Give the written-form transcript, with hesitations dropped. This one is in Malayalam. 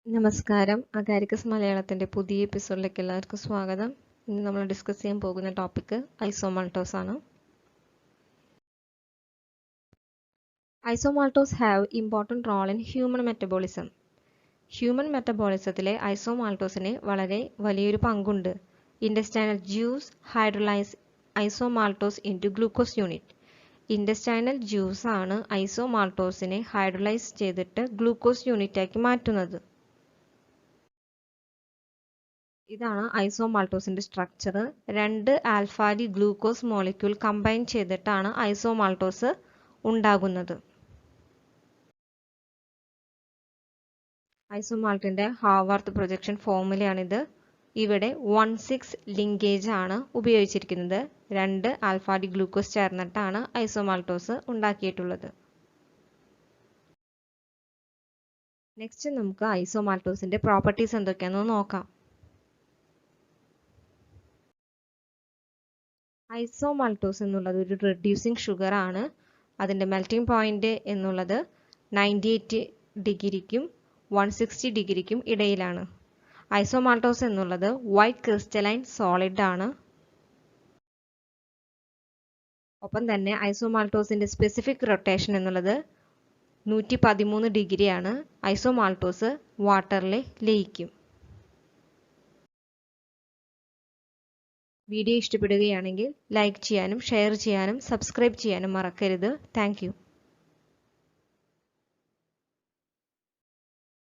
നമസ്കാരം അഗാരിക്കസ് മലയാളത്തിന്റെ പുതിയ എപ്പിസോഡിലേക്ക് എല്ലാവർക്കും സ്വാഗതം. ഇന്ന് നമ്മൾ ഡിസ്കസ് ചെയ്യാൻ പോകുന്ന ടോപ്പിക് ഐസോമാൾട്ടോസ് ആണ്. Isomaltose have important role in human metabolism. Human മെറ്റബോളിസത്തിലെ ഐസോമാൾട്ടോസിന് വളരെ വലിയൊരു പങ്കുണ്ട്. Intestinal juice hydrolyse isomaltose into glucose unit. Intestinal juice ആണ് ഐസോമാൾട്ടോസിനെ ഹൈഡ്രോലൈസ് ചെയ്തിട്ട് ഗ്ലൂക്കോസ് യൂണിറ്റാക്കി മാറ്റുന്നത്. ഇതാണ് ഐസോമാൾട്ടോസിന്റെ സ്ട്രക്ചർ. രണ്ട് ആൽഫാഡി ഗ്ലൂക്കോസ് മോളിക്യൂൾ കമ്പൈൻ ചെയ്തിട്ടാണ് ഐസോമാൾട്ടോസ് ഉണ്ടാകുന്നത്. ഐസോമാൾട്ടിന്റെ ഹാവർത്ത് പ്രൊജക്ഷൻ ഫോർമുലയാണിത്. ഇവിടെ 1,6 ലിങ്കേജ് ആണ് ഉപയോഗിച്ചിരിക്കുന്നത്. രണ്ട് ആൽഫാഡി ഗ്ലൂക്കോസ് ചേർന്നിട്ടാണ് ഐസോമാൾട്ടോസ് ഉണ്ടാക്കിയിട്ടുള്ളത്. നെക്സ്റ്റ് നമുക്ക് ഐസോമാൾട്ടോസിന്റെ പ്രോപ്പർട്ടീസ് എന്തൊക്കെയാണെന്ന് നോക്കാം. ഐസോമാൾട്ടോസ് എന്നുള്ളത് ഒരു റെഡ്യൂസിങ് ഷുഗർ ആണ്. അതിൻ്റെ മെൽറ്റിംഗ് പോയിന്റ് എന്നുള്ളത് 98 ഡിഗ്രിക്കും 160 ഡിഗ്രിക്കും ഇടയിലാണ്. ഐസോമാൾട്ടോസ് എന്നുള്ളത് വൈറ്റ് ക്രിസ്റ്റലൈൻ സോളിഡ് ആണ്. ഒപ്പം തന്നെ ഐസോമാൾട്ടോസിന്റെ സ്പെസിഫിക് റൊട്ടേഷൻ എന്നുള്ളത് 113 ഡിഗ്രിയാണ്. ഐസോമാൾട്ടോസ് വാട്ടറിൽ ലയിക്കും. വീഡിയോ ഇഷ്ടപ്പെടുകയാണെങ്കിൽ ലൈക്ക് ചെയ്യാനും ഷെയർ ചെയ്യാനും സബ്സ്ക്രൈബ് ചെയ്യാനും മറക്കരുത്. Thank you.